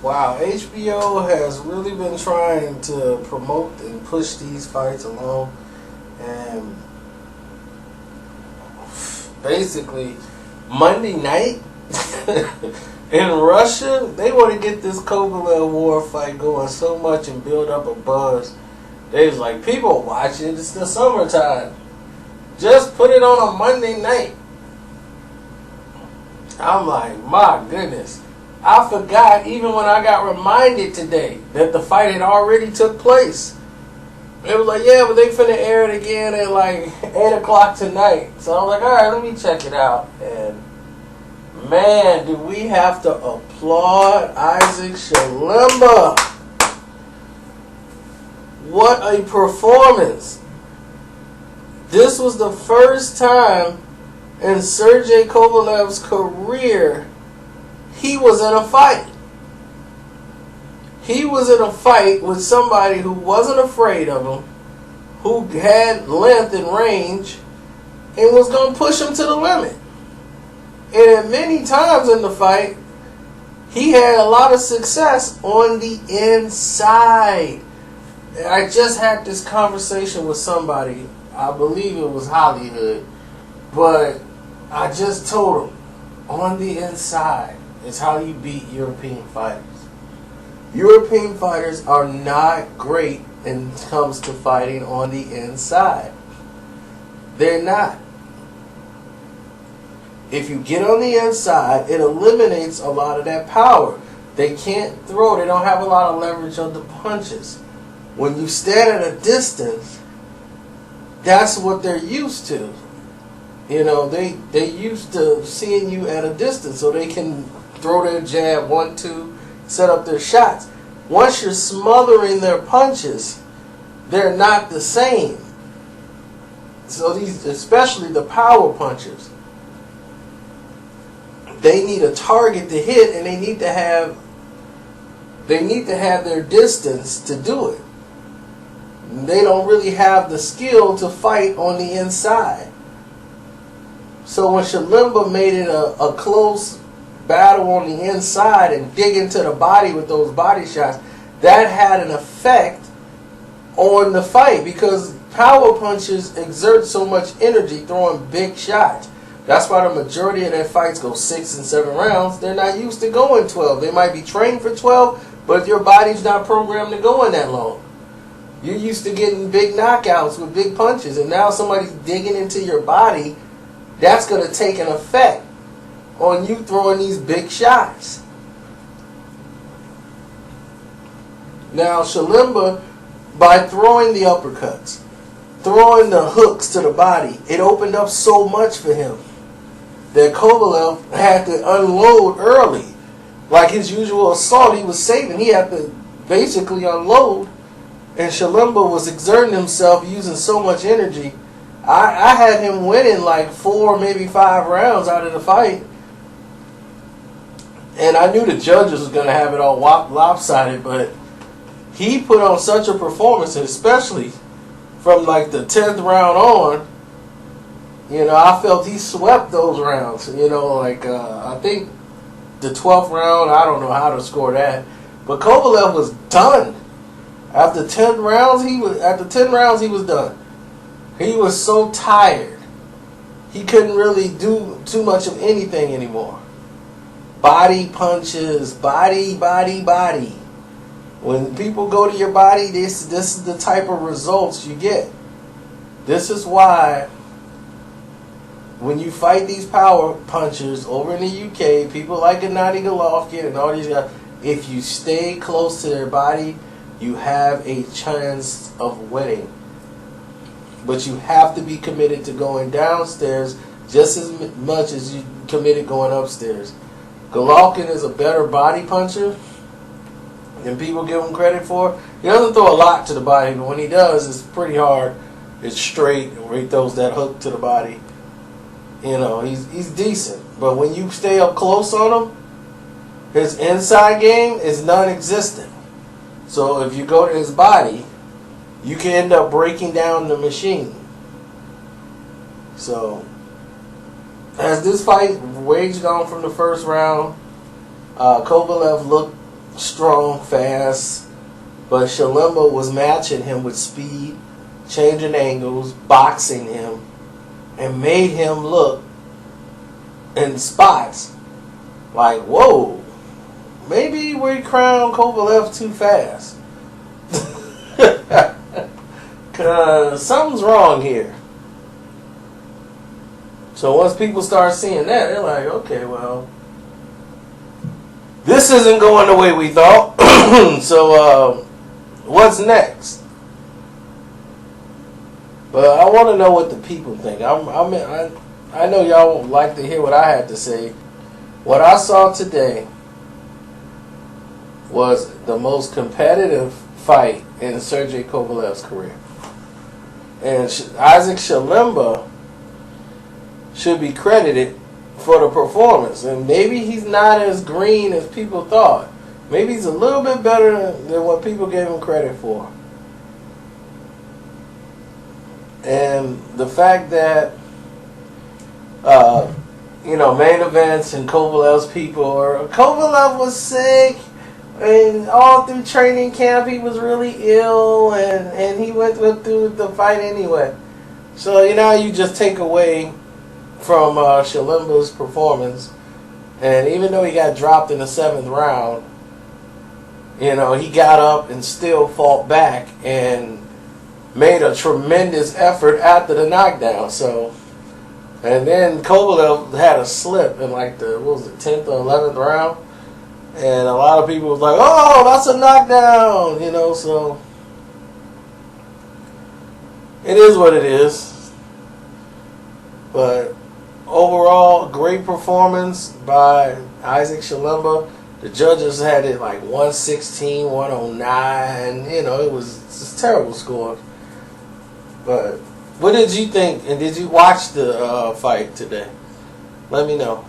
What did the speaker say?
Wow, HBO has really been trying to promote and push these fights along, and basically Monday night in Russia, they want to get this Kovalev war fight going so much and build up a buzz. They was like, people watch it, it's the summertime. Just put it on a Monday night. I'm like, my goodness. I forgot even when I got reminded today that the fight had already took place. It was like, yeah, but they finna air it again at like 8 o'clock tonight. So I was like, alright, let me check it out. And man, do we have to applaud Isaac Chilemba. What a performance. This was the first time in Sergey Kovalev's career he was in a fight. He was in a fight with somebody who wasn't afraid of him, who had length and range, and was going to push him to the limit. And many times in the fight, he had a lot of success on the inside. I just had this conversation with somebody, I believe it was Hollywood, but I just told him, on the inside is how you beat European fighters. European fighters are not great when it comes to fighting on the inside. They're not. If you get on the inside, it eliminates a lot of that power. They can't throw. They don't have a lot of leverage on the punches. When you stand at a distance, that's what they're used to. You know, they used to seeing you at a distance so they can throw their jab, 1-2, set up their shots. Once you're smothering their punches, they're not the same. So these, especially the power punchers, they need a target to hit, and they need to have their distance to do it. They don't really have the skill to fight on the inside. So when Chilemba made it a close battle on the inside and dig into the body with those body shots, that had an effect on the fight because power punches exert so much energy throwing big shots. That's why the majority of their fights go 6 and 7 rounds. They're not used to going 12. They might be trained for 12, but your body's not programmed to go in that long. You're used to getting big knockouts with big punches, and now somebody's digging into your body. That's going to take an effect on you throwing these big shots. Now, Chilemba, by throwing the uppercuts, throwing the hooks to the body, it opened up so much for him that Kovalev had to unload early. Like his usual assault, he was saving. He had to basically unload, and Chilemba was exerting himself using so much energy. I had him winning like 4, maybe 5 rounds out of the fight. And I knew the judges was going to have it all lopsided, but he put on such a performance, and especially from like the 10th round on, you know, I felt he swept those rounds. You know, like I think the 12th round, I don't know how to score that, but Kovalev was done. After 10 rounds, he was done. He was so tired. He couldn't really do too much of anything anymore. Body punches, body. When people go to your body, this is the type of results you get. This is why when you fight these power punchers over in the UK, people like Gennady Golovkin and all these guys, if you stay close to their body, you have a chance of winning. But you have to be committed to going downstairs just as much as you committed going upstairs. Golovkin is a better body puncher than people give him credit for. He doesn't throw a lot to the body, but when he does, it's pretty hard. It's straight, where he throws that hook to the body. You know, he's decent. But when you stay up close on him, his inside game is non-existent. So if you go to his body, you can end up breaking down the machine. So, as this fight waged on from the first round, Kovalev looked strong, fast, but Chilemba was matching him with speed, changing angles, boxing him, and made him look in spots like, whoa, maybe we crowned Kovalev too fast. Because something's wrong here. So once people start seeing that, they're like, okay, well, this isn't going the way we thought. So what's next? But I want to know what the people think. I know y'all would like to hear what I had to say. What I saw today was the most competitive fight in Sergey Kovalev's career. And Isaac Chilemba should be credited for the performance. And maybe he's not as green as people thought. Maybe he's a little bit better than what people gave him credit for. And the fact that, main events and Kovalev's Kovalev was sick, and all through training camp he was really ill, and he went through the fight anyway. So, you just take away from Chilemba's performance, and even though he got dropped in the 7th round, he got up and still fought back and made a tremendous effort after the knockdown. So, and then Kovalev had a slip in like the 10th or 11th round, and a lot of people was like, "Oh, that's a knockdown," So it is what it is. But overall, great performance by Isaac Chilemba. The judges had it like 116, 109. It was just terrible score. But what did you think? And did you watch the fight today? Let me know.